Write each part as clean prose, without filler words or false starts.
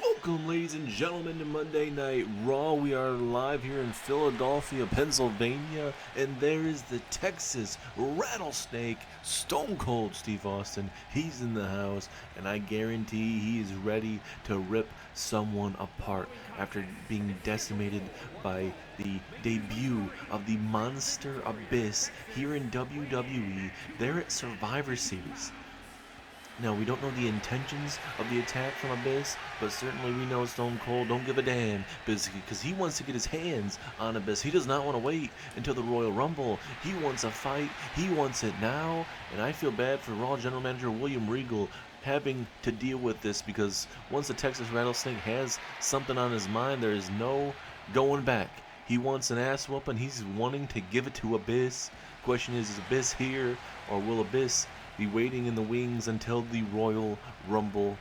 Welcome, ladies and gentlemen, to Monday Night Raw. We are live here in Philadelphia, Pennsylvania, and there is the Texas Rattlesnake, Stone Cold Steve Austin. He's in the house, and I guarantee he is ready to rip someone apart after being decimated by the debut of the Monster Abyss here in WWE. They're at Survivor Series. Now, we don't know the intentions of the attack from Abyss, but certainly we know Stone Cold don't give a damn, because he wants to get his hands on Abyss. He does not want to wait until the Royal Rumble. He wants a fight. He wants it now, and I feel bad for Raw General Manager William Regal having to deal with this, because once the Texas Rattlesnake has something on his mind, there is no going back. He wants an ass whooping. He's wanting to give it to Abyss. Question is Abyss here, or will Abyss be waiting in the wings until the Royal Rumble?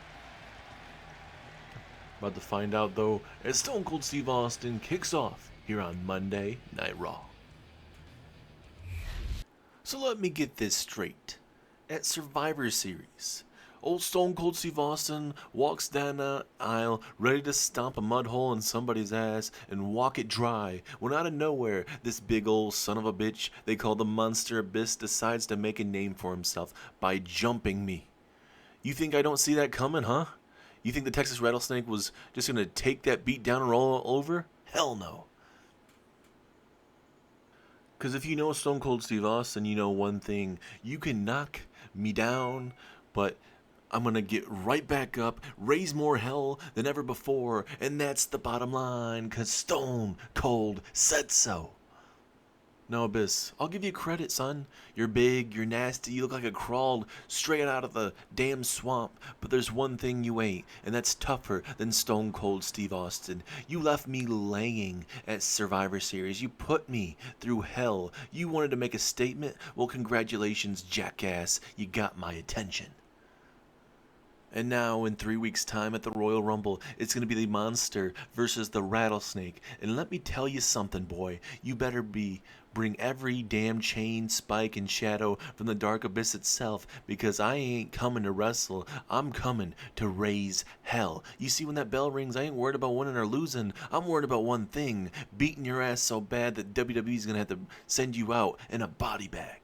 About to find out, though, as Stone Cold Steve Austin kicks off here on Monday Night Raw. So let me get this straight. At Survivor Series, old Stone Cold Steve Austin walks down the aisle ready to stomp a mud hole in somebody's ass and walk it dry, when out of nowhere, this big old son of a bitch they call the Monster Abyss decides to make a name for himself by jumping me. You think I don't see that coming, huh? You think the Texas Rattlesnake was just going to take that beat down and roll over? Hell no. Because if you know Stone Cold Steve Austin, you know one thing. You can knock me down, but I'm going to get right back up, raise more hell than ever before, and that's the bottom line, because Stone Cold said so. No, Abyss, I'll give you credit, son. You're big, you're nasty, you look like a crawled straight out of the damn swamp, but there's one thing you ain't, and that's tougher than Stone Cold Steve Austin. You left me laying at Survivor Series. You put me through hell. You wanted to make a statement? Well, congratulations, jackass. You got my attention. And now, in 3 weeks' time at the Royal Rumble, it's going to be the Monster versus the Rattlesnake. And let me tell you something, boy. You better bring every damn chain, spike, and shadow from the Dark Abyss itself, because I ain't coming to wrestle. I'm coming to raise hell. You see, when that bell rings, I ain't worried about winning or losing. I'm worried about one thing: beating your ass so bad that WWE's going to have to send you out in a body bag.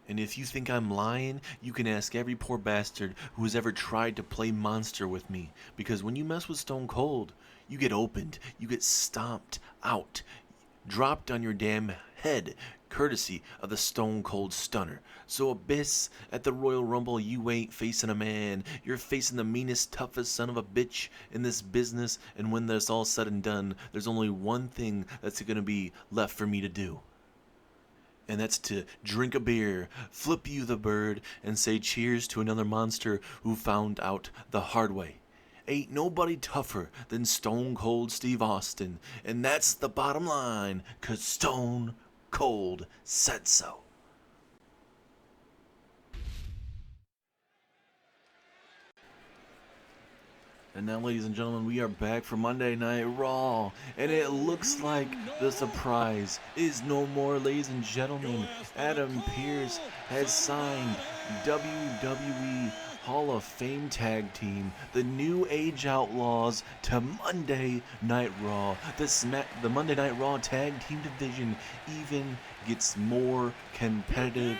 And if you think I'm lying, you can ask every poor bastard who has ever tried to play monster with me. Because when you mess with Stone Cold, you get opened, you get stomped out, dropped on your damn head, courtesy of the Stone Cold Stunner. So Abyss, at the Royal Rumble, you ain't facing a man. You're facing the meanest, toughest son of a bitch in this business. And when that's all said and done, there's only one thing that's going to be left for me to do. And that's to drink a beer, flip you the bird, and say cheers to another monster who found out the hard way. Ain't nobody tougher than Stone Cold Steve Austin, and that's the bottom line, 'cause Stone Cold said so. And now, ladies and gentlemen, we are back for Monday Night Raw, and it looks like the surprise is no more, ladies and gentlemen. Adam Pearce has signed WWE Hall of Fame Tag Team, the New Age Outlaws, to Monday Night Raw. The Monday Night Raw Tag Team division even gets more competitive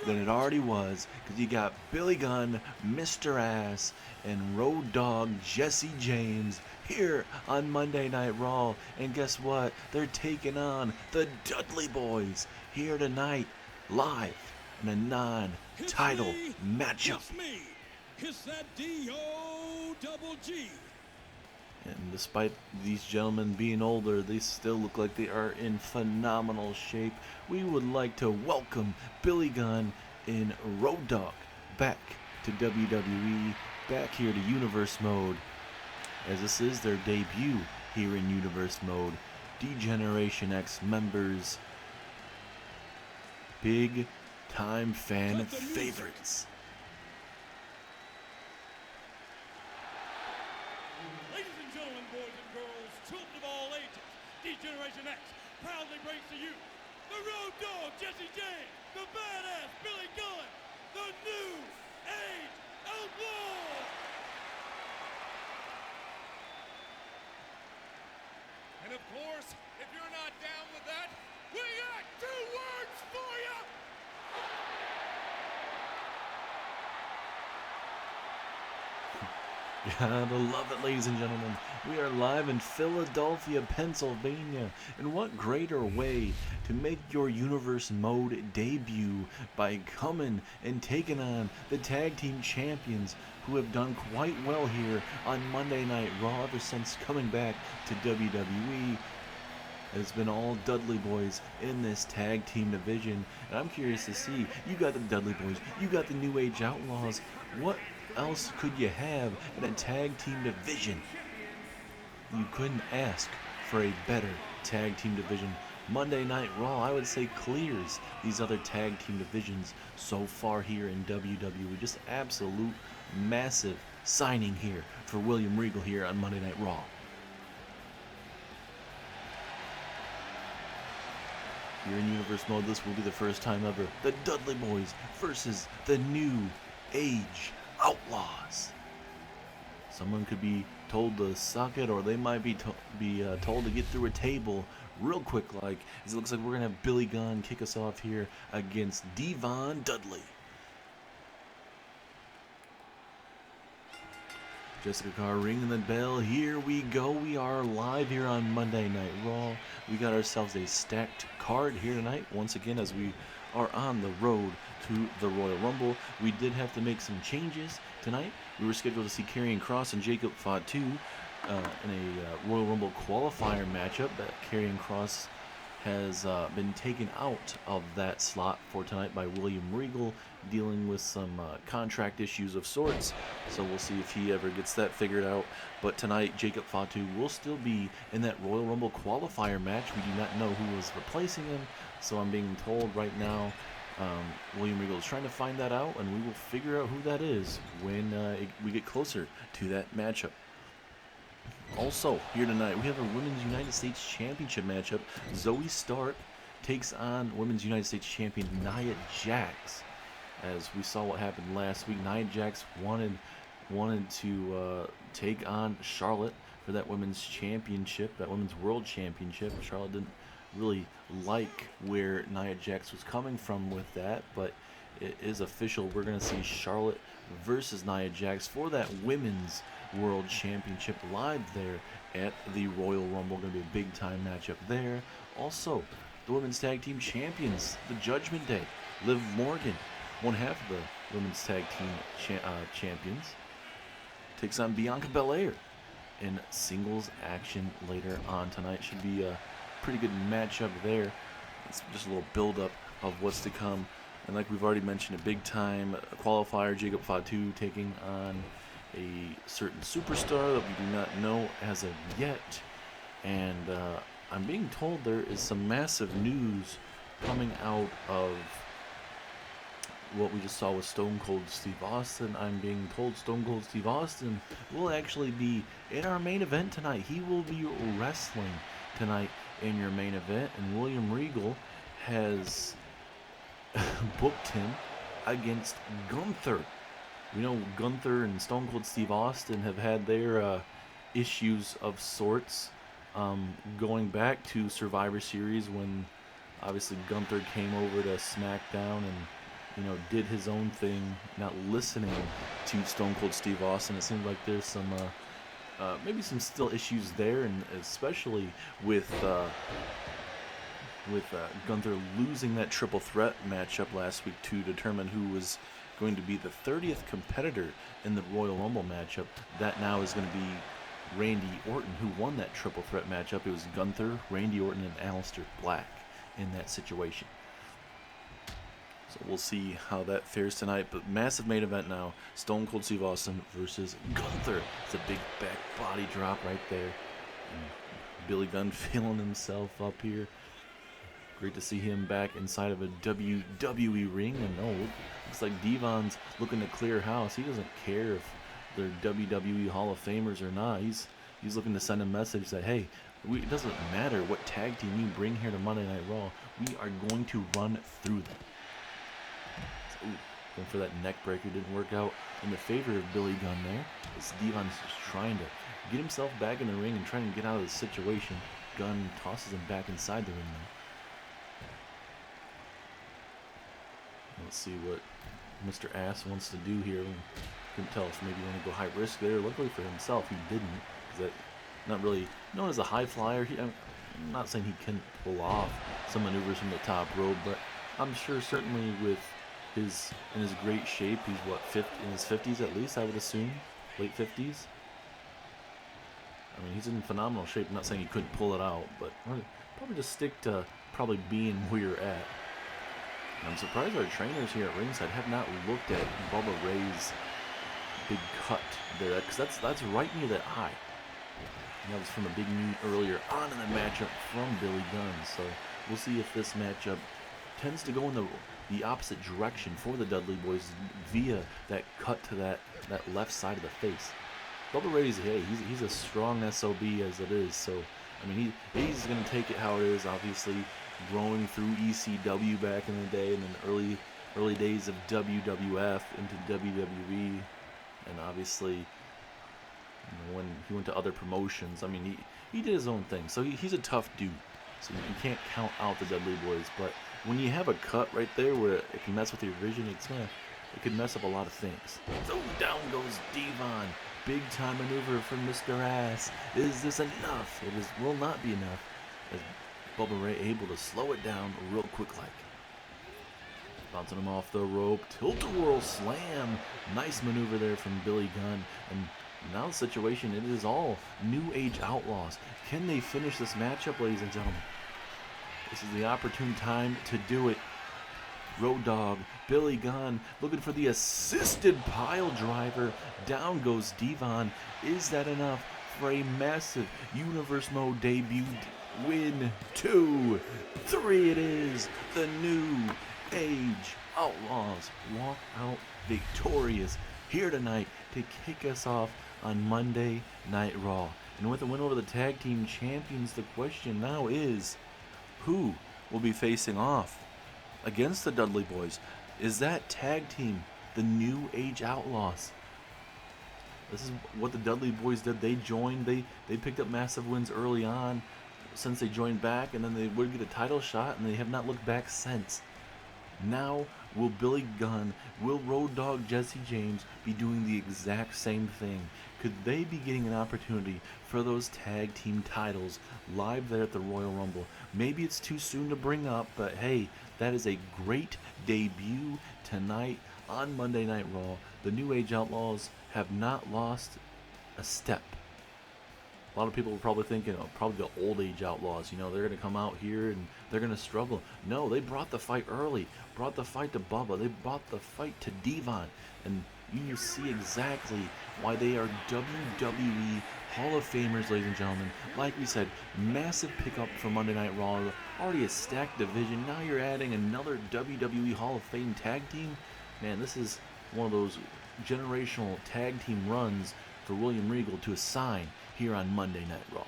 than it already was, because you got Billy Gunn, Mr. Ass, and Road Dogg Jesse James here on Monday Night Raw. And guess what? They're taking on the Dudley Boys here tonight, live in a non-title matchup. It's that D-O-double-G. And despite these gentlemen being older, they still look like they are in phenomenal shape. We would like to welcome Billy Gunn and Road Dogg back to WWE, back here to Universe Mode, as this is their debut here in Universe Mode. D-Generation X members, big time fan favorites. D-Generation X proudly brings to you the Road Dogg Jesse James, the badass Billy Gunn, the New Age Outlaws. horse. If you're not down with that, we got 2 words for you. Gotta love it, ladies and gentlemen. We are live in Philadelphia, Pennsylvania. And what greater way to make your Universe Mode debut by coming and taking on the Tag Team Champions, who have done quite well here on Monday Night Raw ever since coming back to WWE. It's been all Dudley Boys in this tag team division, and I'm curious to see, you got the Dudley Boys, you got the New Age Outlaws, what else could you have in a tag team division? You couldn't ask for a better tag team division. Monday Night Raw, I would say, clears these other tag team divisions so far here in WWE. Just absolute massive signing here for William Regal here on Monday Night Raw. Here in Universe Mode, this will be the first time ever. The Dudley Boys versus the New Age Outlaws. Someone could be told to suck it, or they might be told to get through a table real quick, like, as it looks like we're going to have Billy Gunn kick us off here against Devon Dudley. Jessica Carr ringing the bell. Here we go. We are live here on Monday Night Raw. We got ourselves a stacked card here tonight, once again, as we are on the road to the Royal Rumble. We did have to make some changes tonight. We were scheduled to see Karrion Kross and Jacob Fatu in a Royal Rumble qualifier matchup, but Karrion Kross has been taken out of that slot for tonight by William Regal, dealing with some contract issues of sorts. So we'll see if he ever gets that figured out. But tonight, Jacob Fatu will still be in that Royal Rumble qualifier match. We do not know who is replacing him, so I'm being told right now William Regal is trying to find that out, and we will figure out who that is when we get closer to that matchup. Also, here tonight, we have a Women's United States Championship matchup. Zoe Stark takes on Women's United States Champion Nia Jax. As we saw what happened last week, Nia Jax wanted to take on Charlotte for that Women's Championship, that Women's World Championship. Charlotte didn't really like where Nia Jax was coming from with that, but it is official. We're going to see Charlotte versus Nia Jax for that Women's World Championship live there at the Royal Rumble. Going to be a big time matchup there. Also, the Women's Tag Team Champions, the Judgment Day, Liv Morgan, one half of the Women's Tag Team Champions, takes on Bianca Belair in singles action later on tonight. Should be a pretty good matchup there. It's just a little build-up of what's to come. And like we've already mentioned, a big-time qualifier, Jacob Fatu taking on a certain superstar that we do not know as of yet. And I'm being told there is some massive news coming out of what we just saw with Stone Cold Steve Austin. I'm being told Stone Cold Steve Austin will actually be in our main event tonight. He will be wrestling tonight in your main event, and William Regal has booked him against Gunther. We know Gunther and Stone Cold Steve Austin have had their issues of sorts, going back to Survivor Series when obviously Gunther came over to SmackDown and did his own thing, not listening to Stone Cold Steve Austin. It seems like there's some maybe some still issues there, and especially with Gunther losing that triple threat matchup last week to determine who was going to be the 30th competitor in the Royal Rumble matchup. That now is going to be Randy Orton, who won that triple threat matchup. It was Gunther, Randy Orton, and Aleister Black in that situation. So we'll see how that fares tonight. But massive main event now. Stone Cold Steve Austin versus Gunther. It's a big back body drop right there. And Billy Gunn feeling himself up here. Great to see him back inside of a WWE ring. And looks like Devon's looking to clear house. He doesn't care if they're WWE Hall of Famers or not. He's looking to send a message that, hey, it doesn't matter what tag team you bring here to Monday Night Raw. We are going to run through them. Going for that neck breaker, didn't work out in the favor of Billy Gunn there. As Devon's just trying to get himself back in the ring and trying to get out of the situation. Gunn tosses him back inside the ring now. Let's see what Mr. Ass wants to do here. Couldn't tell if maybe he wanted to go high risk there. Luckily for himself, he didn't. That not really known as a high flyer. I'm not saying he couldn't pull off some maneuvers from the top rope, but I'm sure certainly with in his great shape, he's what, in his 50s at least, I would assume, late 50s. I mean, he's in phenomenal shape. I'm not saying he couldn't pull it out, but probably just stick to probably being where you're at. I'm surprised our trainers here at ringside have not looked at Bubba Ray's big cut there, because that's right near that eye. And that was from a big knee earlier on in the matchup from Billy Gunn. So we'll see if this matchup tends to go in the opposite direction for the Dudley Boys via that cut to that left side of the face. Bubba Ray's, hey, he's a strong SOB as it is. So I mean, he's going to take it how it is. Obviously, growing through ECW back in the day, and then early days of WWF into WWE, and obviously, when he went to other promotions, I mean, he did his own thing. So he's a tough dude. So you can't count out the Dudley Boys. But when you have a cut right there where it can mess with your vision, it could mess up a lot of things. So down goes Devon. Big time maneuver from Mr. Ass. Is this enough? It will not be enough, as Bubba Ray able to slow it down real quick like. Bouncing him off the rope. Tilt-a-whirl slam. Nice maneuver there from Billy Gunn. And now the situation, it is all New Age Outlaws. Can they finish this matchup, ladies and gentlemen? This is the opportune time to do it. Road Dogg, Billy Gunn, looking for the assisted pile driver. Down goes Devon. Is that enough for a massive Universe Mode debut win? 2, 3 it is. The New Age Outlaws walk out victorious here tonight to kick us off on Monday Night Raw. And with a win over the tag team champions, the question now is, who will be facing off against the Dudley Boys? Is that tag team the New Age Outlaws? This is what the Dudley Boys did. They joined, they picked up massive wins early on since they joined back, and then they would get a title shot, and they have not looked back since. Now, will Billy Gunn, will Road Dogg Jesse James be doing the exact same thing? Could they be getting an opportunity for those tag team titles live there at the Royal Rumble? Maybe it's too soon to bring up, but hey, that is a great debut tonight on Monday Night Raw. The New Age Outlaws have not lost a step. A lot of people were probably thinking, oh, probably the Old Age Outlaws, they're going to come out here and they're going to struggle. No, they brought the fight early, brought the fight to Bubba, they brought the fight to Devon, and you see exactly why they are WWE Hall of Famers, ladies and gentlemen. Like we said, massive pickup for Monday Night Raw, already a stacked division. Now you're adding another WWE Hall of Fame tag team. Man, this is one of those generational tag team runs for William Regal to assign here on Monday Night Raw.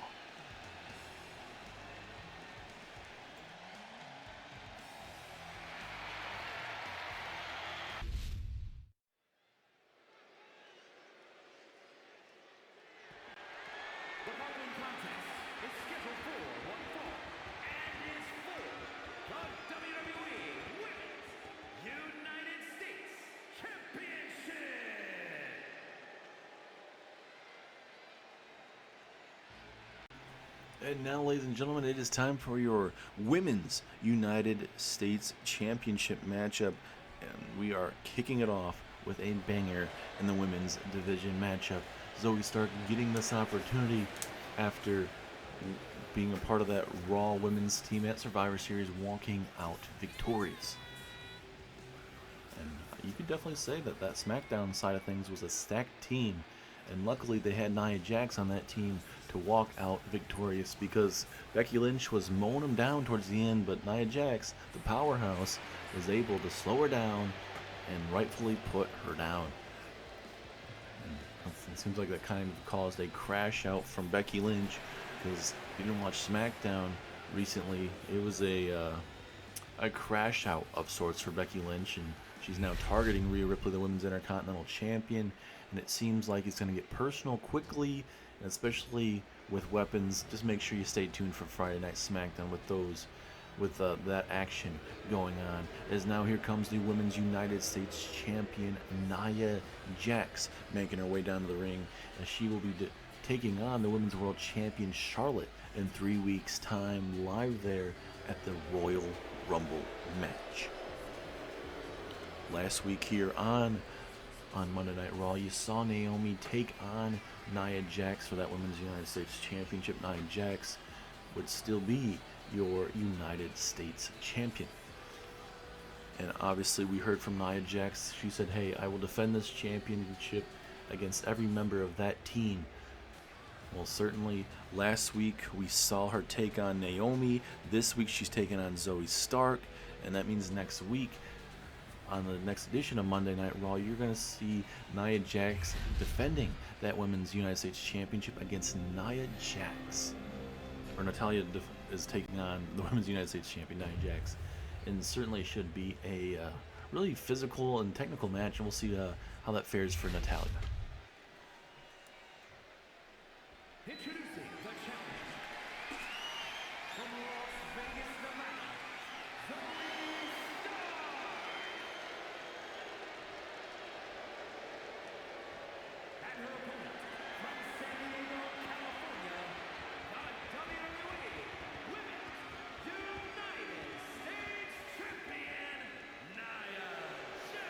The following contest is scheduled for one fall and is for the WWE Women's United States Championship. And now, ladies and gentlemen, it is time for your Women's United States Championship matchup. And we are kicking it off with a banger in the women's division matchup. Zoe Stark getting this opportunity after being a part of that Raw women's team at Survivor Series, walking out victorious. And you could definitely say that SmackDown side of things was a stacked team. And luckily they had Nia Jax on that team to walk out victorious, because Becky Lynch was mowing them down towards the end, but Nia Jax, the powerhouse, was able to slow her down and rightfully put her down. And it seems like that kind of caused a crash out from Becky Lynch, because if you didn't watch SmackDown recently, it was a crash out of sorts for Becky Lynch, and She's now targeting Rhea Ripley, the Women's Intercontinental Champion, and it seems like it's going to get personal quickly, and especially with weapons. Just make sure you stay tuned for Friday Night SmackDown with that action going on. As now here comes the Women's United States Champion Nia Jax making her way down to the ring, as she will be taking on the Women's World Champion Charlotte in 3 weeks' time, live there at the Royal Rumble match. Last week here on Monday Night Raw, you saw Naomi take on Nia Jax for that Women's United States Championship. Nia Jax would still be your United States Champion. And obviously we heard from Nia Jax. She said, hey, I will defend this championship against every member of that team. Well, certainly last week we saw her take on Naomi. This week she's taking on Zoe Stark. And that means next week, on the next edition of Monday Night Raw, you're going to see Nia Jax defending that Women's United States Championship against Nia Jax. Or Natalya is taking on the Women's United States Champion, Nia Jax. And certainly should be a really physical and technical match, and we'll see how that fares for Natalya. Introducing the challenger from Las Vegas, Nevada, Zoe Stark. And her opponent from San Diego, California, the WWE Women's United States Champion, Nia Jax.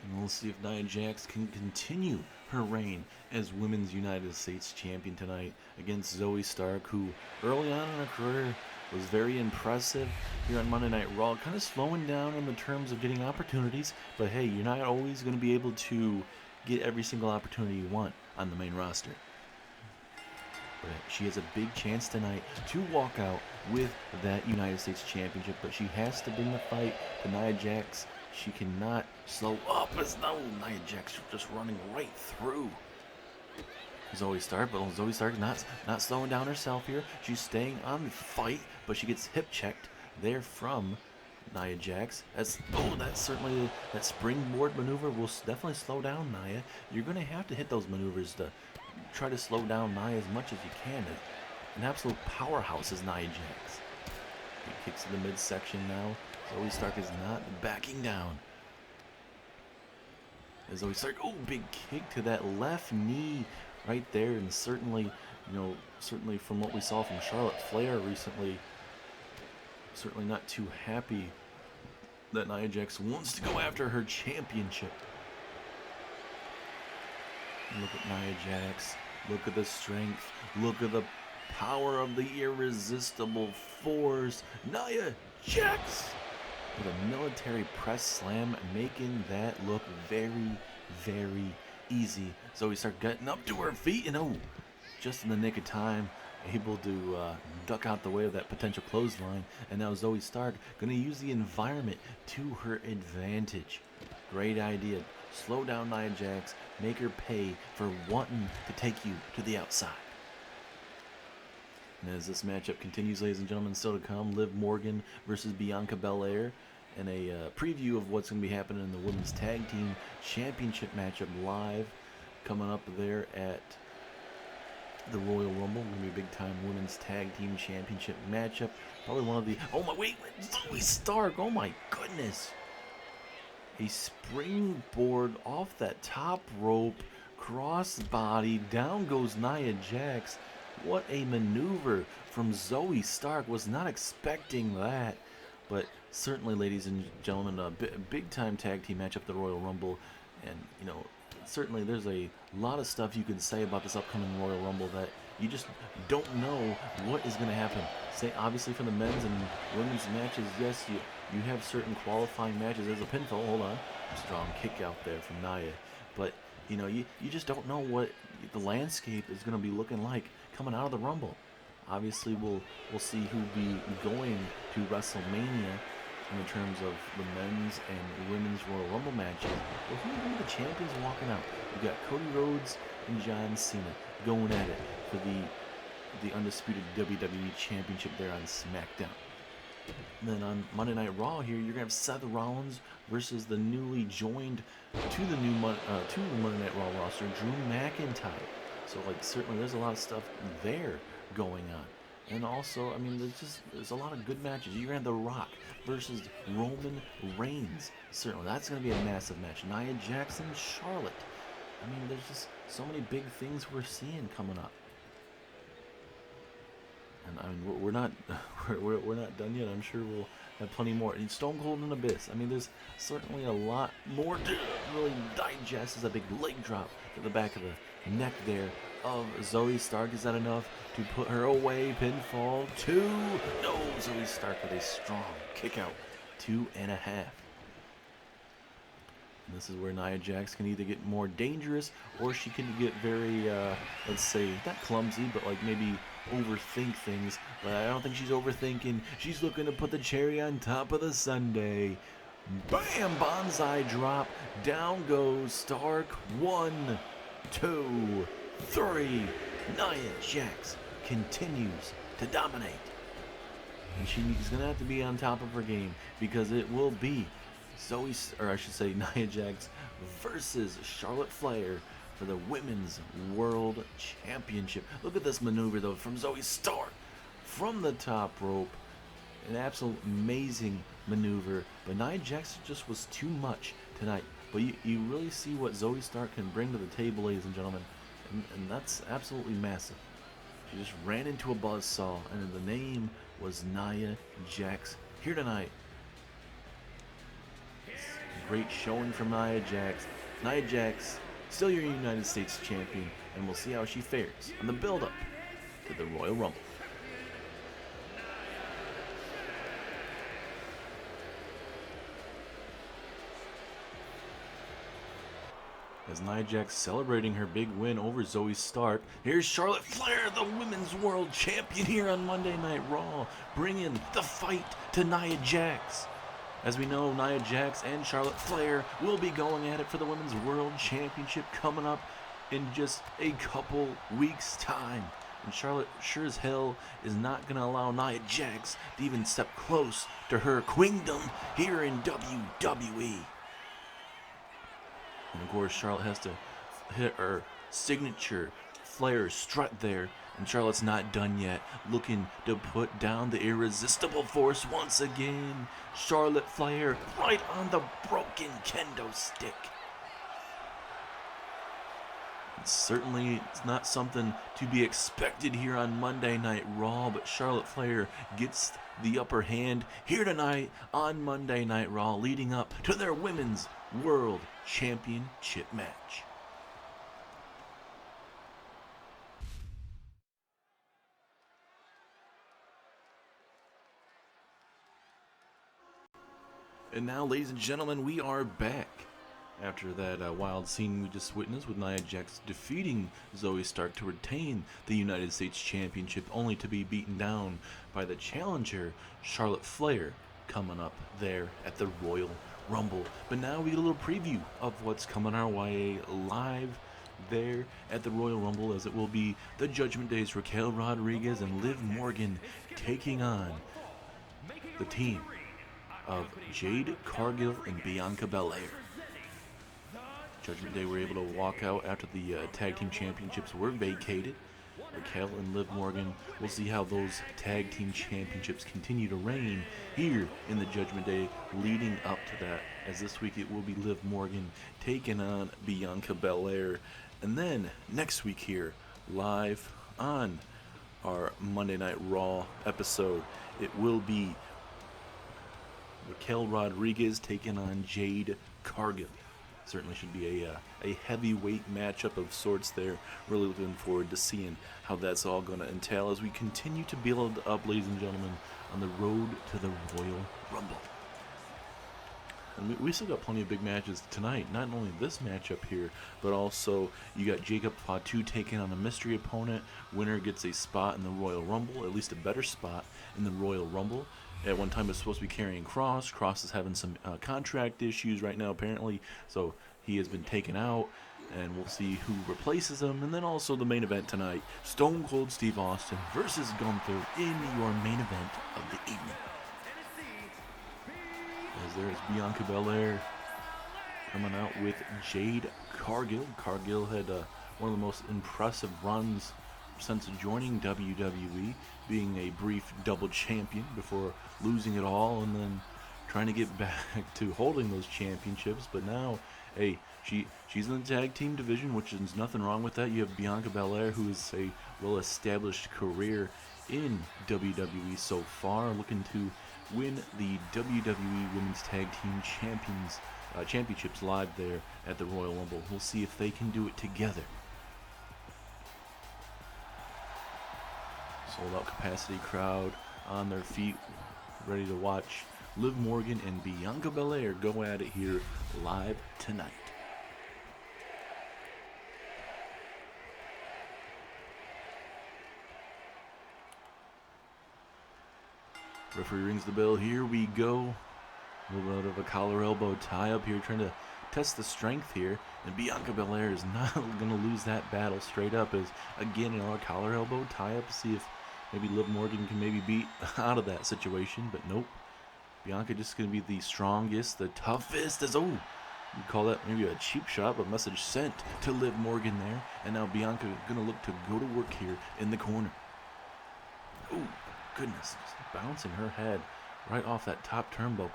And we'll see if Nia Jax can continue her reign as Women's United States Champion tonight against Zoe Stark, who early on in her career was very impressive here on Monday Night Raw, kind of slowing down in the terms of getting opportunities, but hey, you're not always going to be able to get every single opportunity you want on the main roster. But she has a big chance tonight to walk out with that United States Championship, but she has to bring the fight to Nia Jax. She cannot slow up, as no, Nia Jax just running right through Zoe Stark, but Zoe Stark not slowing down herself here. She's staying on the fight, but she gets hip checked there from Nia Jax. That's certainly that springboard maneuver will definitely slow down Nia. You're going to have to hit those maneuvers to try to slow down Nia as much as you can. An absolute powerhouse is Nia Jax. He kicks to the midsection now. Zoe Stark is not backing down. As Zoe Stark, big kick to that left knee right there, and certainly from what we saw from Charlotte Flair recently, certainly not too happy that Nia Jax wants to go after her championship. Look at Nia Jax. Look at the strength. Look at the power of the irresistible force. Nia Jax with a military press slam, making that look very, very easy. Zoe Stark getting up to her feet, and just in the nick of time, able to duck out the way of that potential clothesline. And now Zoe Stark going to use the environment to her advantage. Great idea. Slow down Nia Jax, make her pay for wanting to take you to the outside. And as this matchup continues, ladies and gentlemen, still to come, Liv Morgan versus Bianca Belair, and a preview of what's going to be happening in the Women's Tag Team Championship matchup live coming up there at the Royal Rumble. Going to be a big-time Women's Tag Team Championship matchup. Probably one of the... wait, Zoe Stark, oh my goodness. A springboard off that top rope, crossbody, down goes Nia Jax. What a maneuver from Zoe Stark. Was not expecting that. But certainly, ladies and gentlemen, a big-time tag team matchup at the Royal Rumble. And, certainly there's a lot of stuff you can say about this upcoming Royal Rumble that you just don't know what is going to happen. Say, obviously, for the men's and women's matches, yes, you have certain qualifying matches. There's a pinfall. Hold on. Strong kick out there from Nia. But, you just don't know what the landscape is going to be looking like coming out of the Rumble. Obviously, we'll see who'll be going to WrestleMania in terms of the men's and women's Royal Rumble matches. But who are the champions walking out? We've got Cody Rhodes and John Cena going at it for the undisputed WWE Championship there on SmackDown. And then on Monday Night Raw here, you're gonna have Seth Rollins versus the newly joined to the Monday Night Raw roster, Drew McIntyre. So like certainly there's a lot of stuff there going on. And also, I mean, there's a lot of good matches. You're gonna have The Rock versus Roman Reigns. Certainly, that's gonna be a massive match. Nia Jax, Charlotte. I mean, there's just so many big things we're seeing coming up. And I mean, we're not we're not done yet. I'm sure we'll have plenty more. And Stone Cold and Abyss. I mean, there's certainly a lot more to really digest. As a big leg drop to the back of the neck there of Zoe Stark. Is that enough to put her away? Pinfall 2. No, Zoe Stark with a strong kick out. 2.5. And this is where Nia Jax can either get more dangerous or she can get very, let's say, not clumsy, but like maybe overthink things. But I don't think she's overthinking. She's looking to put the cherry on top of the sundae. Bam! Bonsai drop. Down goes Stark. 1, 2, 3. Nia Jax continues to dominate. And she's going to have to be on top of her game because it will be Nia Jax versus Charlotte Flair for the Women's World Championship. Look at this maneuver, though, from Zoe Stark from the top rope. An absolute amazing maneuver. But Nia Jax just was too much tonight. But you really see what Zoe Stark can bring to the table, ladies and gentlemen. And that's absolutely massive. She just ran into a buzzsaw, and the name was Nia Jax. Here tonight. Great showing from Nia Jax. Nia Jax, still your United States champion, and we'll see how she fares on the build-up to the Royal Rumble. As Nia Jax celebrating her big win over Zoe Stark, here's Charlotte Flair, the Women's World Champion, here on Monday Night Raw, bringing the fight to Nia Jax. As we know, Nia Jax and Charlotte Flair will be going at it for the Women's World Championship coming up in just a couple weeks' time. And Charlotte sure as hell is not going to allow Nia Jax to even step close to her queendom here in WWE. And of course, Charlotte has to hit her signature Flair strut there. And Charlotte's not done yet, looking to put down the irresistible force once again. Charlotte Flair right on the broken kendo stick. Certainly, it's not something to be expected here on Monday Night Raw, but Charlotte Flair gets the upper hand here tonight on Monday Night Raw, leading up to their Women's World Championship match. And now, ladies and gentlemen, we are back. After that wild scene we just witnessed with Nia Jax defeating Zoe Stark to retain the United States Championship, only to be beaten down by the challenger, Charlotte Flair, coming up there at the Royal Rumble. But now we get a little preview of what's coming our way live there at the Royal Rumble, as it will be the Judgment Day's Raquel Rodriguez and Liv Morgan taking on the team of Jade Cargill and Bianca Belair. Judgment Day were able to walk out after the tag team championships were vacated. Raquel and Liv Morgan, we'll see how those tag team championships continue to reign here in the Judgment Day leading up to that, as this week it will be Liv Morgan taking on Bianca Belair. And then next week here, live on our Monday Night Raw episode, it will be Raquel Rodriguez taking on Jade Cargill. Certainly should be a heavyweight matchup of sorts there. Really looking forward to seeing how that's all going to entail as we continue to build up, ladies and gentlemen, on the road to the Royal Rumble. And we still got plenty of big matches tonight. Not only this matchup here, but also you got Jacob Fatu taking on a mystery opponent. Winner gets a spot in the Royal Rumble, at least a better spot in the Royal Rumble. At one time, it was supposed to be carrying Cross. Cross is having some contract issues right now, apparently, so he has been taken out. and we'll see who replaces him. And then also the main event tonight, Stone Cold Steve Austin versus Gunther in your main event of the evening. As there is Bianca Belair coming out with Jade Cargill. Cargill had one of the most impressive runs since joining WWE, being a brief double champion before losing it all and then trying to get back to holding those championships. But now, hey, she's in the tag team division, which is nothing wrong with that. You have Bianca Belair, who is a well-established career in WWE so far, looking to win the WWE Women's Tag Team Championships live there at the Royal Rumble. We'll see if they can do it together. Sold out capacity crowd on their feet, ready to watch Liv Morgan and Bianca Belair go at it here live tonight. Referee rings the bell. Here we go. A little bit of a collar elbow tie up here, trying to test the strength here. And Bianca Belair is not going to lose that battle straight up. As again, a collar elbow tie up. See if maybe Liv Morgan can maybe beat out of that situation. But nope. Bianca just going to be the strongest, the toughest. As you call that maybe a cheap shot, but message sent to Liv Morgan there. And now Bianca going to look to go to work here in the corner. Oh, goodness. Just bouncing her head right off that top turnbuckle.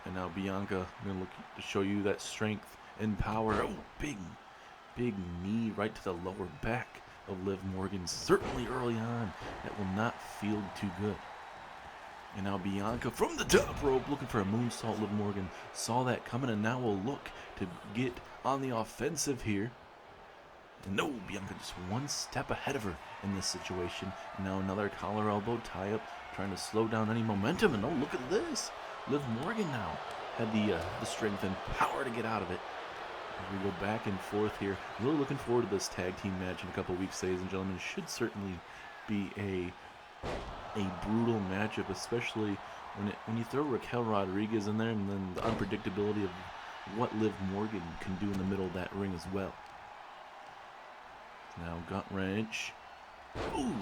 And now Bianca going to look to show you that strength and power. Oh, big knee right to the lower back of Liv Morgan. Certainly early on, that will not feel too good. And now Bianca from the top rope looking for a moonsault. Liv Morgan saw that coming and now will look to get on the offensive here. And no, Bianca just one step ahead of her in this situation. And now another collar elbow tie up, trying to slow down any momentum. And oh, look at this. Liv Morgan now had the strength and power to get out of it. As we go back and forth here. Really looking forward to this tag team match in a couple weeks, ladies and gentlemen. It should certainly be a brutal matchup, especially when you throw Raquel Rodriguez in there, and then the unpredictability of what Liv Morgan can do in the middle of that ring as well. Now gut wrench. Ooh,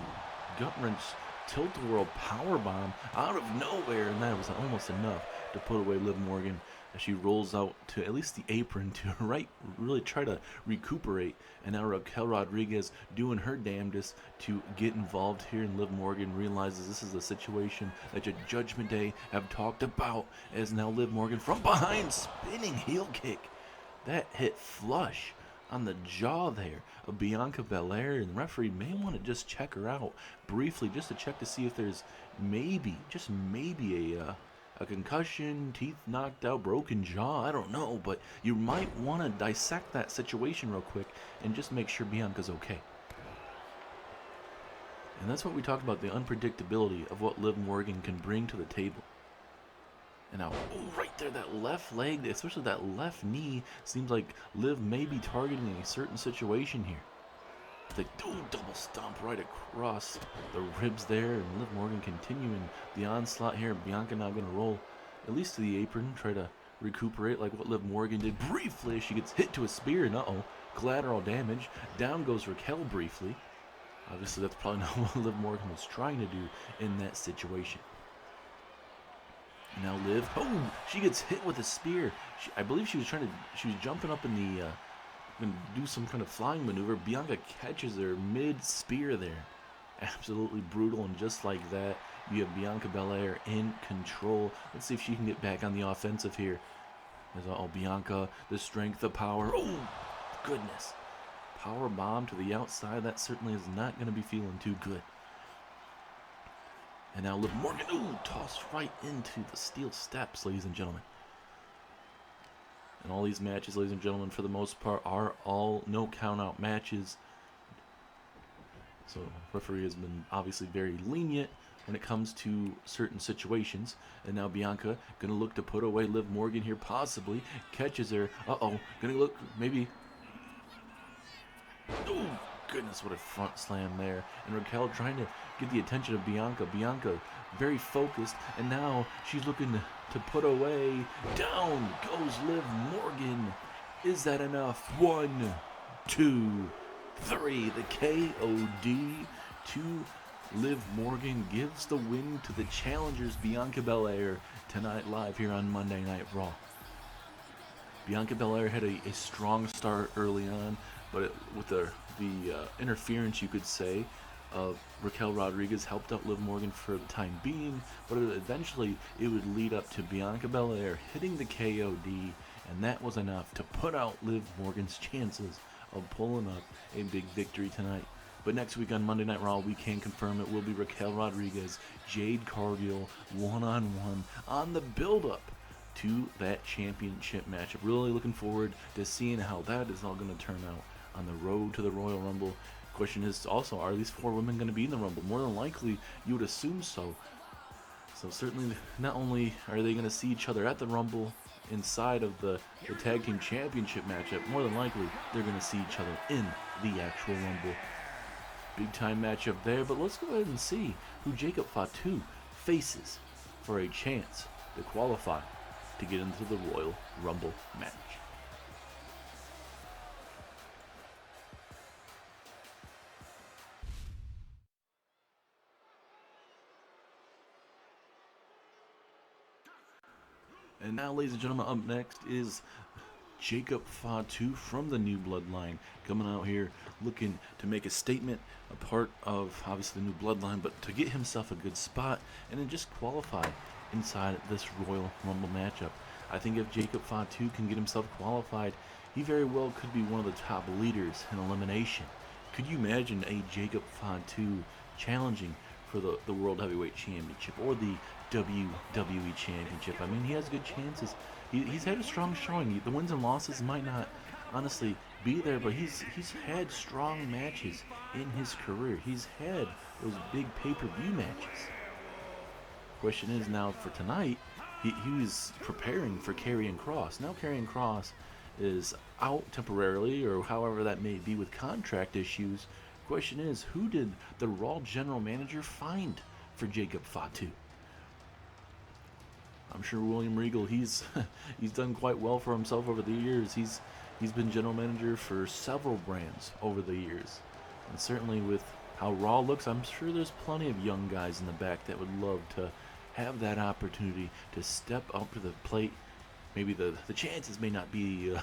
gut wrench. Tilt-a-whirl powerbomb out of nowhere, and that was almost enough to put away Liv Morgan as she rolls out to at least the apron to really try to recuperate. And now Raquel Rodriguez doing her damnedest to get involved here, and Liv Morgan realizes this is a situation that your Judgment Day have talked about, as now Liv Morgan from behind, spinning heel kick. That hit flush on the jaw there of Bianca Belair, and the referee may want to just check her out briefly, just to check to see if there's maybe, just maybe a concussion, teeth knocked out, broken jaw, I don't know, but you might want to dissect that situation real quick and just make sure Bianca's okay. And that's what we talked about, the unpredictability of what Liv Morgan can bring to the table. And now, right there, that left leg, especially that left knee, seems like Liv may be targeting a certain situation here. The double stomp right across the ribs there, and Liv Morgan continuing the onslaught here. Bianca now going to roll at least to the apron, try to recuperate like what Liv Morgan did briefly. She gets hit to a spear, and collateral damage. Down goes Raquel briefly. Obviously, that's probably not what Liv Morgan was trying to do in that situation. Now Liv, she gets hit with a spear. I believe she was jumping up in the, going to do some kind of flying maneuver. Bianca catches her mid-spear there. Absolutely brutal, and just like that, you have Bianca Belair in control. Let's see if she can get back on the offensive here. There's Bianca, the strength, the power. Oh, goodness. Power bomb to the outside. That certainly is not going to be feeling too good. And now Liv Morgan, tossed right into the steel steps, ladies and gentlemen. And all these matches, ladies and gentlemen, for the most part, are all no count-out matches. So referee has been obviously very lenient when it comes to certain situations. And now Bianca going to look to put away Liv Morgan here, possibly. Catches her. Going to look, maybe. Oh, goodness, what a front slam there. And Raquel trying to get the attention of Bianca. Bianca very focused, and now she's looking to put away. Down goes Liv Morgan. Is that enough? 1, 2, 3. The KOD to Liv Morgan gives the win to the challengers Bianca Belair tonight live here on Monday Night Raw. Bianca Belair had a strong start early on, but with the interference, you could say, of Raquel Rodriguez helped out Liv Morgan for the time being, but eventually it would lead up to Bianca Belair hitting the KOD, and that was enough to put out Liv Morgan's chances of pulling up a big victory tonight. But next week on Monday Night Raw, we can confirm it will be Raquel Rodriguez, Jade Cargill, one-on-one on the build-up to that championship matchup. Really looking forward to seeing how that is all going to turn out on the road to the Royal Rumble. Question is also, are these 4 women going to be in the Rumble? More than likely, you would assume so. So certainly, not only are they going to see each other at the Rumble inside of the Tag Team Championship matchup, more than likely, they're going to see each other in the actual Rumble. Big time matchup there, but let's go ahead and see who Jacob Fatu faces for a chance to qualify to get into the Royal Rumble match. And now, ladies and gentlemen, up next is Jacob Fatu from the New Bloodline, coming out here looking to make a statement, a part of obviously the New Bloodline, but to get himself a good spot and then just qualify inside this Royal Rumble matchup. I think if Jacob Fatu can get himself qualified, he very well could be one of the top leaders in elimination. Could you imagine a Jacob Fatu challenging for the World Heavyweight Championship or the WWE Championship? I mean, he has good chances. He's had a strong showing. The wins and losses might not honestly be there, but he's had strong matches in his career. He's had those big pay-per-view matches. Question is now for tonight, he was preparing for Karrion Kross. Now Karrion Kross is out temporarily, or however that may be, with contract issues. Question is, who did the Raw general manager find for Jacob Fatu? I'm sure William Regal, he's done quite well for himself over the years. He's been general manager for several brands over the years. And certainly with how Raw looks, I'm sure there's plenty of young guys in the back that would love to have that opportunity to step up to the plate. Maybe the chances may not be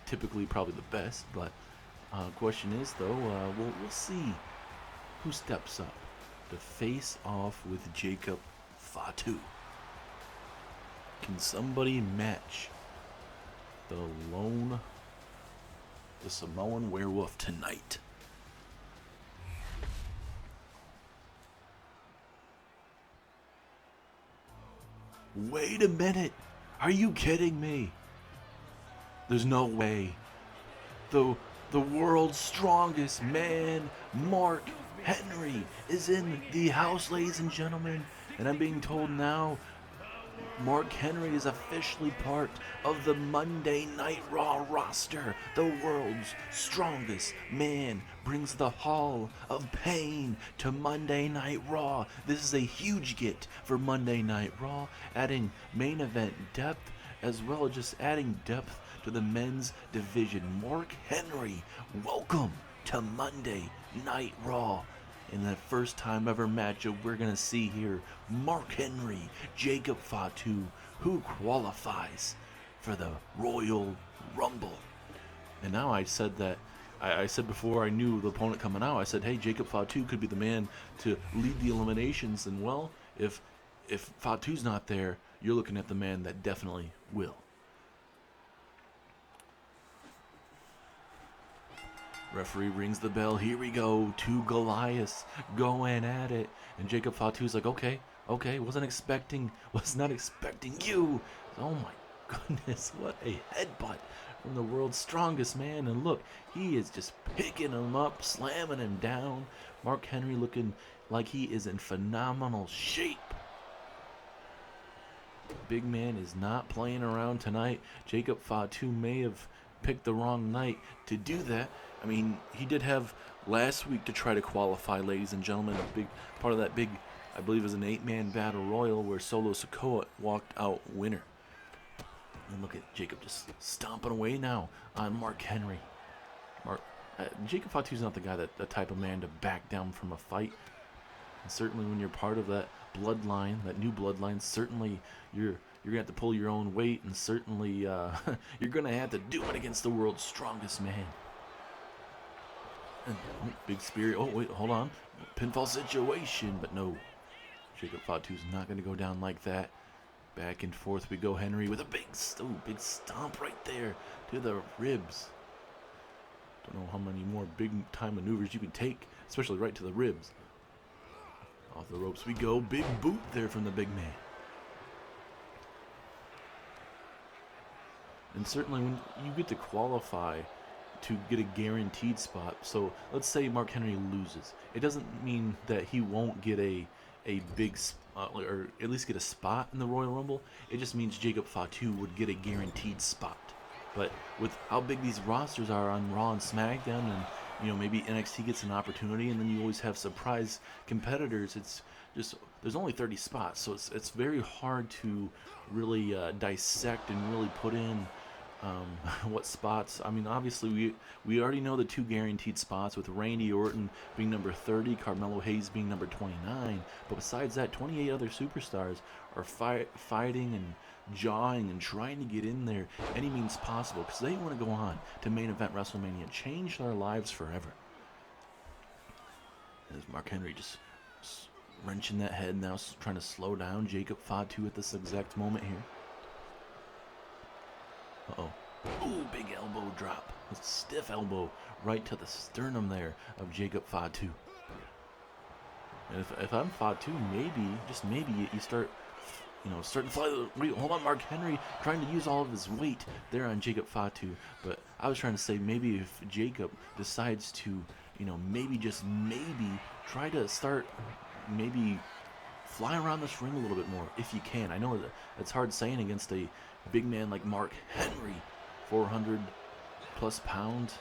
typically probably the best, but question is though, we'll see who steps up to face off with Jacob Fatu. Can somebody match the Samoan werewolf tonight? Wait a minute! Are you kidding me? There's no way. The world's strongest man, Mark Henry, is in the house, ladies and gentlemen. And I'm being told now, Mark Henry is officially part of the Monday Night Raw roster. The world's strongest man brings the Hall of Pain to Monday Night Raw. This is a huge get for Monday Night Raw, adding main event depth as well as just adding depth to the men's division. Mark Henry, welcome to Monday Night Raw. In the first time ever matchup we're going to see here, Mark Henry, Jacob Fatu, who qualifies for the Royal Rumble. And now I said that, I said before I knew the opponent coming out, I said, hey, Jacob Fatu could be the man to lead the eliminations. And well, if Fatu's not there, you're looking at the man that definitely will. Referee rings the bell. Here we go. Two Goliaths going at it. And Jacob Fatu's like, okay, was not expecting you. Oh my goodness, what a headbutt from the world's strongest man. And look, he is just picking him up, slamming him down. Mark Henry looking like he is in phenomenal shape. Big man is not playing around tonight. Jacob Fatu may have picked the wrong night to do that. I mean, he did have last week to try to qualify, ladies and gentlemen. A big part of that big, I believe it was an 8-man battle royal where Solo Sikoa walked out winner. And look at Jacob just stomping away now on Mark Henry. Jacob Fatu's not the guy the type of man to back down from a fight. And certainly when you're part of that bloodline, that new bloodline, certainly you're gonna have to pull your own weight, and certainly you're gonna have to do it against the world's strongest man. And, big spear. Oh wait, hold on, pinfall situation, but no. Jacob Fatu's not gonna go down like that. Back and forth we go. Henry with a big stomp right there to the ribs. Don't know how many more big time maneuvers you can take, especially right to the ribs. Off the ropes we go. Big boot there from the big man. And certainly when you get to qualify to get a guaranteed spot, so let's say Mark Henry loses, it doesn't mean that he won't get a big or at least get a spot in the Royal Rumble. It just means Jacob Fatu would get a guaranteed spot. But with how big these rosters are on Raw and SmackDown, and maybe NXT gets an opportunity, and then you always have surprise competitors, it's just there's only 30 spots, so it's very hard to really dissect and really put in what spots. I mean, obviously we already know the 2 guaranteed spots, with Randy Orton being number 30, Carmelo Hayes being number 29. But besides that, 28 other superstars are fighting and jawing and trying to get in there any means possible, because they want to go on to main event WrestleMania, change their lives forever. As Mark Henry just wrenching that head now, trying to slow down Jacob Fatu at this exact moment here. Uh-oh. Ooh, big elbow drop. A stiff elbow right to the sternum there of Jacob Fatu. And if I'm Fatu, maybe, just maybe, you start to fly hold on, Mark Henry trying to use all of his weight there on Jacob Fatu. But I was trying to say, maybe if Jacob decides to, maybe, just maybe, try to start, maybe fly around this ring a little bit more, if you can. I know that it's hard saying against a big man like Mark Henry, 400 plus pounds.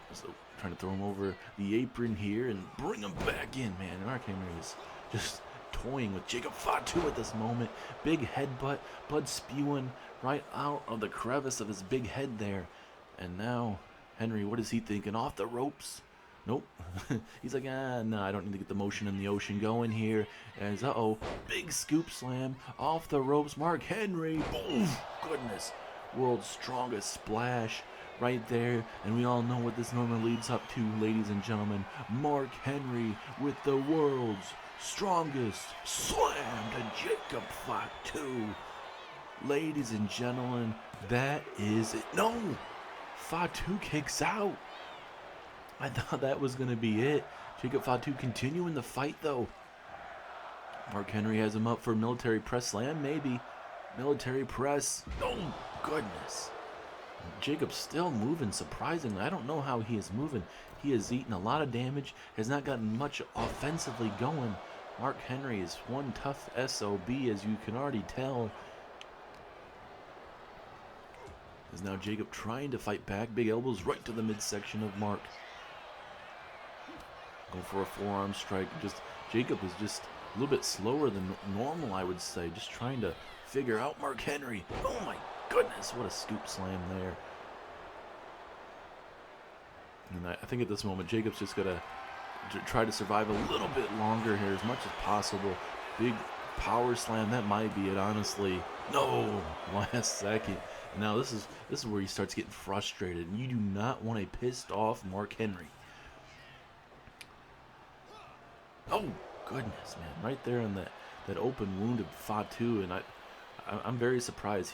Just trying to throw him over the apron here and bring him back in, man. Mark Henry is just toying with Jacob Fatu at this moment. Big headbutt, blood spewing right out of the crevice of his big head there. And now Henry, what is he thinking? Off the ropes? Nope. He's like, no, I don't need to get the motion in the ocean going here. As, big scoop slam off the ropes. Mark Henry, boom, goodness. World's strongest splash right there. And we all know what this normally leads up to, ladies and gentlemen. Mark Henry with the world's strongest slam to Jacob Fatu. Ladies and gentlemen, that is it. No, Fatu kicks out. I thought that was going to be it. Jacob Fatu continuing the fight, though. Mark Henry has him up for military press slam, maybe. Military press. Oh, goodness. Jacob's still moving, surprisingly. I don't know how he is moving. He has eaten a lot of damage, has not gotten much offensively going. Mark Henry is one tough SOB, as you can already tell. Is now Jacob trying to fight back. Big elbows right to the midsection of Mark. Go for a forearm strike. Jacob is just a little bit slower than normal, I would say. Just trying to figure out Mark Henry. Oh my goodness, what a scoop slam there. And I think at this moment, Jacob's just got to try to survive a little bit longer here as much as possible. Big power slam, that might be it, honestly. No, last second. Now this is where he starts getting frustrated. You do not want a pissed off Mark Henry. Oh goodness, man! Right there in that open wound of Fatu, and I'm very surprised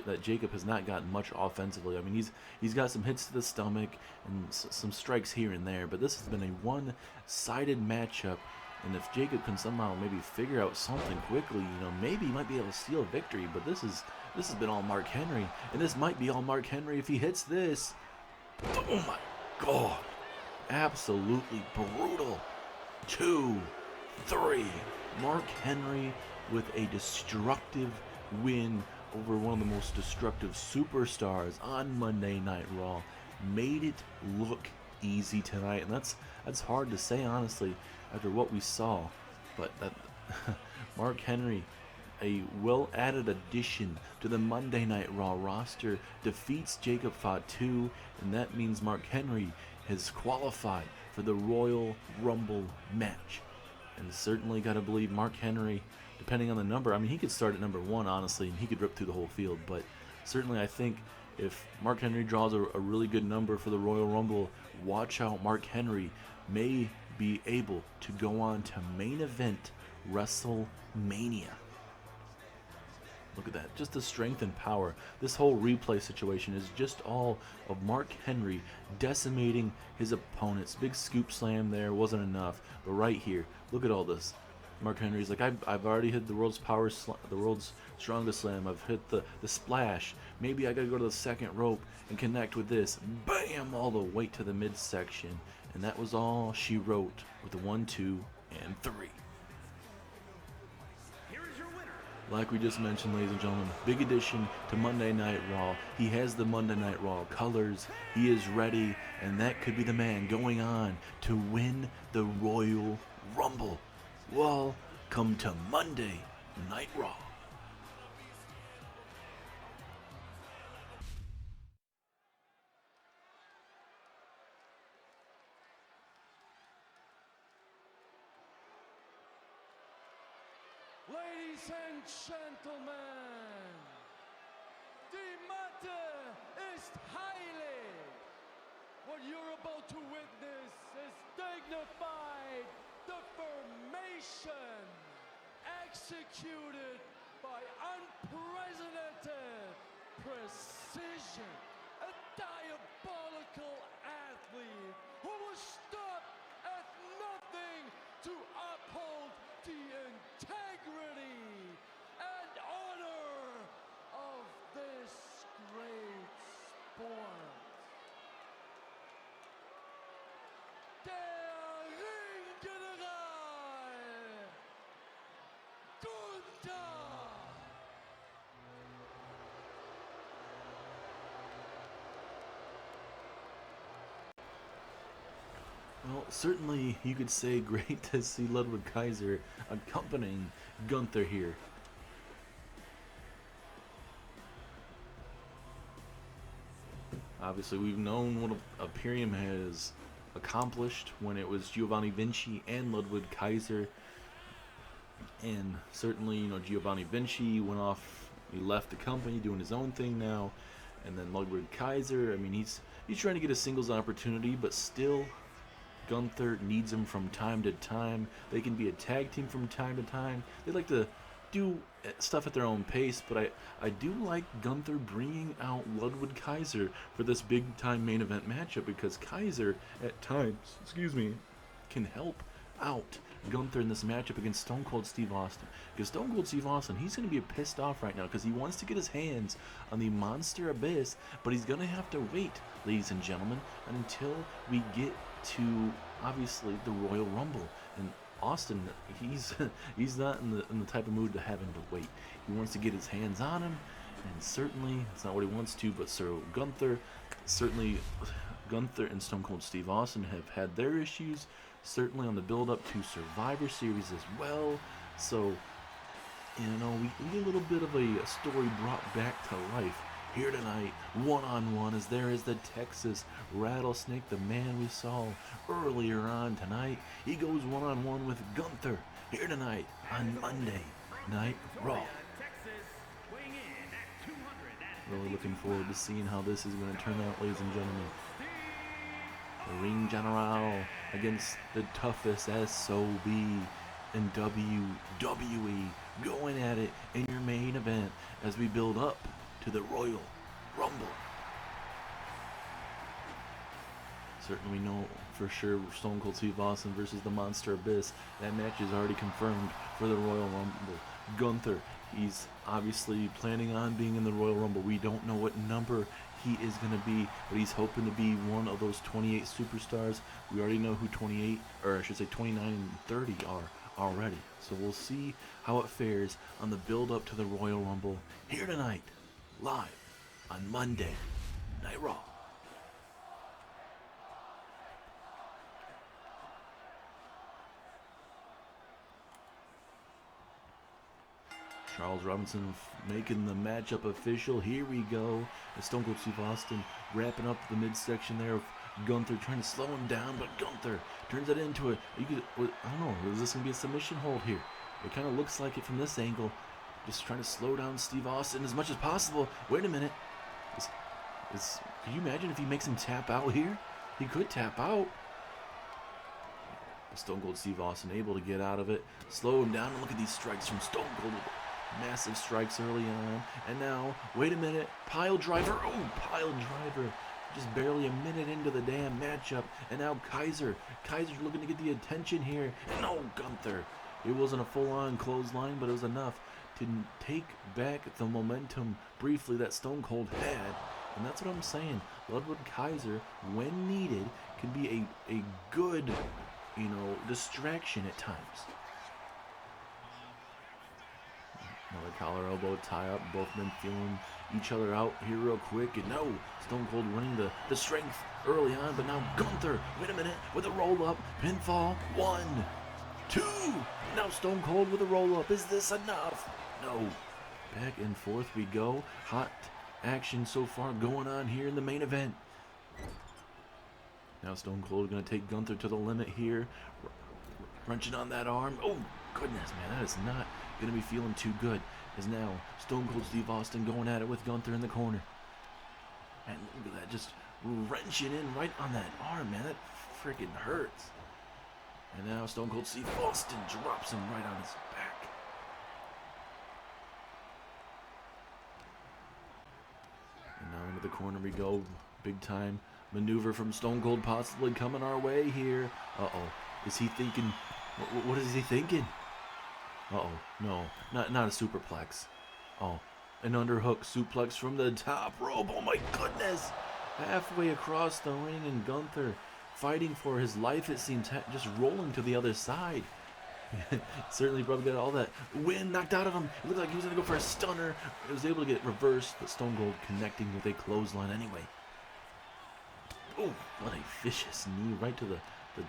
that Jacob has not gotten much offensively. I mean, he's got some hits to the stomach and some strikes here and there, but this has been a one-sided matchup. And if Jacob can somehow maybe figure out something quickly, maybe he might be able to steal a victory. But this has been all Mark Henry, and this might be all Mark Henry if he hits this. Oh my God! Absolutely brutal. 2, 3. Mark Henry with a destructive win over one of the most destructive superstars on Monday Night Raw. Made it look easy tonight, and that's hard to say, honestly, after what we saw. But that Mark Henry a well-added addition to the Monday Night Raw roster, defeats Jacob Fatu, and that means Mark Henry has qualified for the Royal Rumble match. And certainly got to believe Mark Henry, depending on the number, I mean, he could start at number 1, honestly, and he could rip through the whole field, but certainly I think if Mark Henry draws a really good number for the Royal Rumble, watch out, Mark Henry may be able to go on to main event WrestleMania. Look at that, just the strength and power. This whole replay situation is just all of Mark Henry decimating his opponents. Big scoop slam there, wasn't enough, but right here, look at all this. Mark Henry's like, I've already hit the world's the world's strongest slam. I've hit the splash. Maybe I gotta go to the second rope and connect with this. Bam! All the way to the midsection, and that was all she wrote with the 1, 2, and 3. Like we just mentioned, ladies and gentlemen, big addition to Monday Night Raw. He has the Monday Night Raw colors. He is ready, and that could be the man going on to win the Royal Rumble. Welcome to Monday Night Raw. Ladies and gentlemen, the matter is highly. What you're about to witness is dignified deformation executed by unprecedented precision. A diabolical athlete who will stop at nothing to uphold the integrity and honor of this great sport. Der Ringgeneral Gunther. Well, certainly you could say great to see Ludwig Kaiser accompanying Gunther here. Obviously, we've known what Imperium has accomplished when it was Giovanni Vinci and Ludwig Kaiser. And certainly, Giovanni Vinci went off, he left the company doing his own thing now. And then Ludwig Kaiser, I mean, he's trying to get a singles opportunity, but still Gunther needs him from time to time. They can be a tag team from time to time. They like to do stuff at their own pace, but I do like Gunther bringing out Ludwig Kaiser for this big time main event matchup, because Kaiser at times, can help out Gunther in this matchup against Stone Cold Steve Austin. Because Stone Cold Steve Austin, he's going to be pissed off right now because he wants to get his hands on the Monster Abyss, but he's going to have to wait, ladies and gentlemen, until we get to, obviously, the Royal Rumble. And Austin, he's not in the type of mood to have him to wait. He wants to get his hands on him, and certainly it's not what he wants to, but Gunther and Stone Cold Steve Austin have had their issues, certainly on the build-up to Survivor Series as well. So, we get a little bit of a story brought back to life here tonight, one-on-one, as there is the Texas Rattlesnake, the man we saw earlier on tonight. He goes one-on-one with Gunther here tonight on Monday Night Raw. Really looking forward to seeing how this is going to turn out, ladies and gentlemen. The Ring General against the toughest SOB in WWE, going at it in your main event as we build up to the Royal Rumble. Certainly we know for sure Stone Cold Steve Austin versus the Monster Abyss. That match is already confirmed for the Royal Rumble. Gunther, he's obviously planning on being in the Royal Rumble. We don't know what number he is going to be, but he's hoping to be one of those 28 superstars. We already know who 28, or I should say 29 and 30 are already. So we'll see how it fares on the build up to the Royal Rumble here tonight, live on Monday Night Raw. Charles Robinson making the matchup official. Here we go. As Stone Cold Steve Austin wrapping up the midsection there of Gunther, trying to slow him down, but Gunther turns it into a, I don't know, is this going to be a submission hold here? It kind of looks like it from this angle. Just trying to slow down Steve Austin as much as possible. Wait a minute. Can you imagine if he makes him tap out here? He could tap out. Stone Cold Steve Austin able to get out of it, slow him down, and look at these strikes from Stone Cold. Massive strikes early on, and now, wait a minute, pile driver, oh, pile driver. Just barely a minute into the damn matchup, and now Kaiser's looking to get the attention here, and no, Gunther. It wasn't a full-on clothesline, but it was enough to take back the momentum briefly that Stone Cold had, and that's what I'm saying. Ludwig Kaiser, when needed, can be a good, distraction at times. Another collar elbow tie up, both men feeling each other out here real quick, and no, Stone Cold winning the strength early on, but now Gunther, wait a minute, with a roll up, pinfall, 1, 2, now Stone Cold with a roll up, is this enough? No, back and forth we go, hot action so far going on here in the main event. Now Stone Cold going to take Gunther to the limit here, wrenching on that arm, oh goodness man, that is not going to be feeling too good, as now Stone Cold Steve Austin going at it with Gunther in the corner. And look at that, just wrenching in right on that arm, man, that freaking hurts. And now Stone Cold Steve Austin drops him right on his back. And now into the corner we go, big time maneuver from Stone Cold possibly coming our way here. Uh-oh, is he thinking, what is he thinking? Uh-oh, no, not a superplex. Oh, an underhook suplex from the top rope. Oh my goodness! Halfway across the ring, and Gunther fighting for his life, it seems, just rolling to the other side. Certainly probably got all that wind knocked out of him. It looked like he was going to go for a stunner. It was able to get reversed, but Stone Cold connecting with a clothesline anyway. Oh, what a vicious knee right to the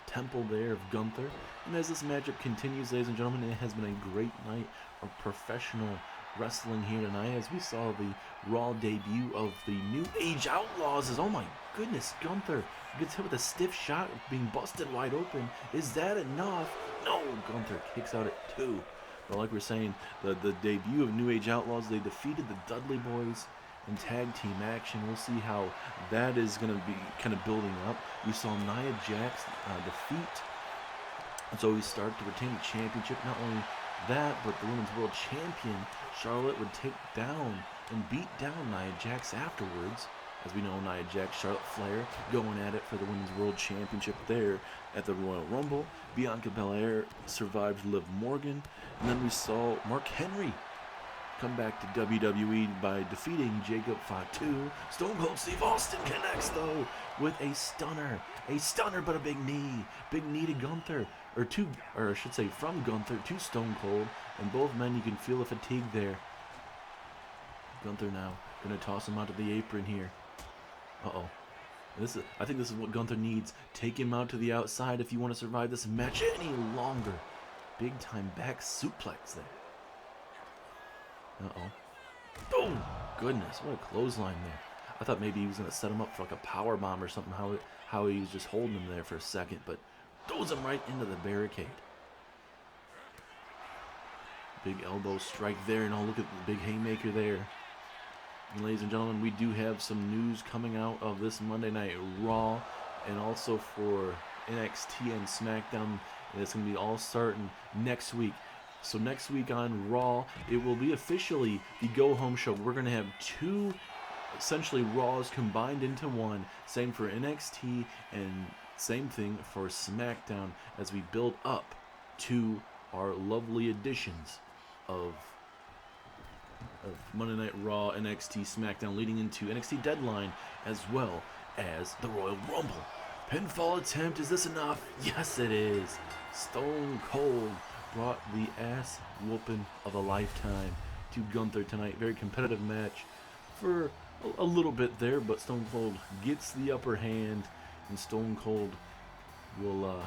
temple there of Gunther. And as this matchup continues, ladies and gentlemen, it has been a great night of professional wrestling here tonight, as we saw the Raw debut of the New Age Outlaws. As, oh my goodness, Gunther gets hit with a stiff shot, being busted wide open. Is that enough? No, Gunther kicks out at 2. But like we're saying, the debut of New Age Outlaws, they defeated the Dudley Boys in tag team action. We'll see how that is going to be kind of building up. We saw Nia Jax defeat, and so we start to retain the championship. Not only that, but the Women's World Champion Charlotte would take down and beat down Nia Jax afterwards. As we know, Nia Jax, Charlotte Flair going at it for the Women's World Championship there at the Royal Rumble. Bianca Belair survived Liv Morgan, and then we saw Mark Henry come back to WWE by defeating Jacob Fatu. Stone Cold Steve Austin connects though with a stunner but a big knee to Gunther, or I should say from Gunther to Stone Cold, and both men, you can feel the fatigue there. Gunther now gonna toss him out to the apron here. Uh-oh. I think this is what Gunther needs. Take him out to the outside if you want to survive this match any longer. Big time back suplex there. Uh-oh. Oh, goodness, what a clothesline there. I thought maybe he was going to set him up for like a power bomb or something, how he was just holding him there for a second, but throws him right into the barricade. Big elbow strike there, and look at the big haymaker there. And ladies and gentlemen, we do have some news coming out of this Monday Night Raw, and also for NXT and SmackDown. And it's going to be all starting next week. So next week on Raw, it will be officially the go-home show. We're going to have 2, essentially, Raws combined into one. Same for NXT and same thing for SmackDown, as we build up to our lovely editions of Monday Night Raw, NXT, SmackDown, leading into NXT Deadline, as well as the Royal Rumble. Pinfall attempt, is this enough? Yes, it is. Stone Cold brought the ass whooping of a lifetime to Gunther tonight. Very competitive match for a little bit there, but Stone Cold gets the upper hand, and Stone Cold will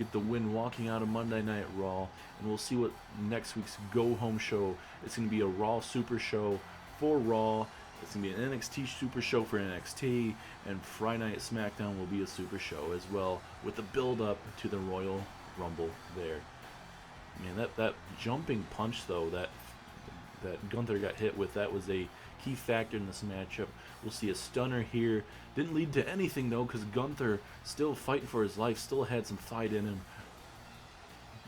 get the win walking out of Monday Night Raw, and we'll see what next week's Go Home show. It's going to be a Raw Super Show for Raw. It's going to be an NXT Super Show for NXT, and Friday Night SmackDown will be a Super Show as well, with the build-up to the Royal Rumble there. Man, that jumping punch, though, that Gunther got hit with, that was a key factor in this matchup. We'll see a stunner here. Didn't lead to anything, though, because Gunther, still fighting for his life, still had some fight in him.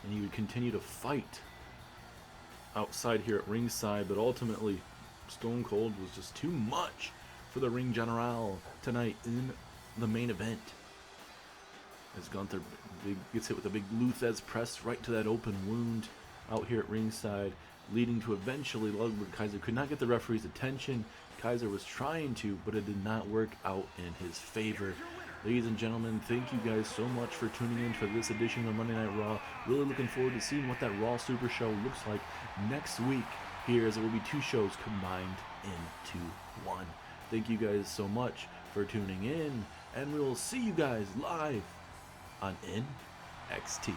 And he would continue to fight outside here at ringside, but ultimately Stone Cold was just too much for the Ring General tonight in the main event. As Gunther gets hit with a big Luthez press right to that open wound out here at ringside, leading to eventually Ludwig Kaiser could not get the referee's attention. Kaiser was trying to, but it did not work out in his favor. Ladies and gentlemen, thank you guys so much for tuning in for this edition of Monday Night Raw. Really looking forward to seeing what that Raw Super Show looks like next week here, as it will be 2 shows combined into 1. Thank you guys so much for tuning in, and we will see you guys live on NXT.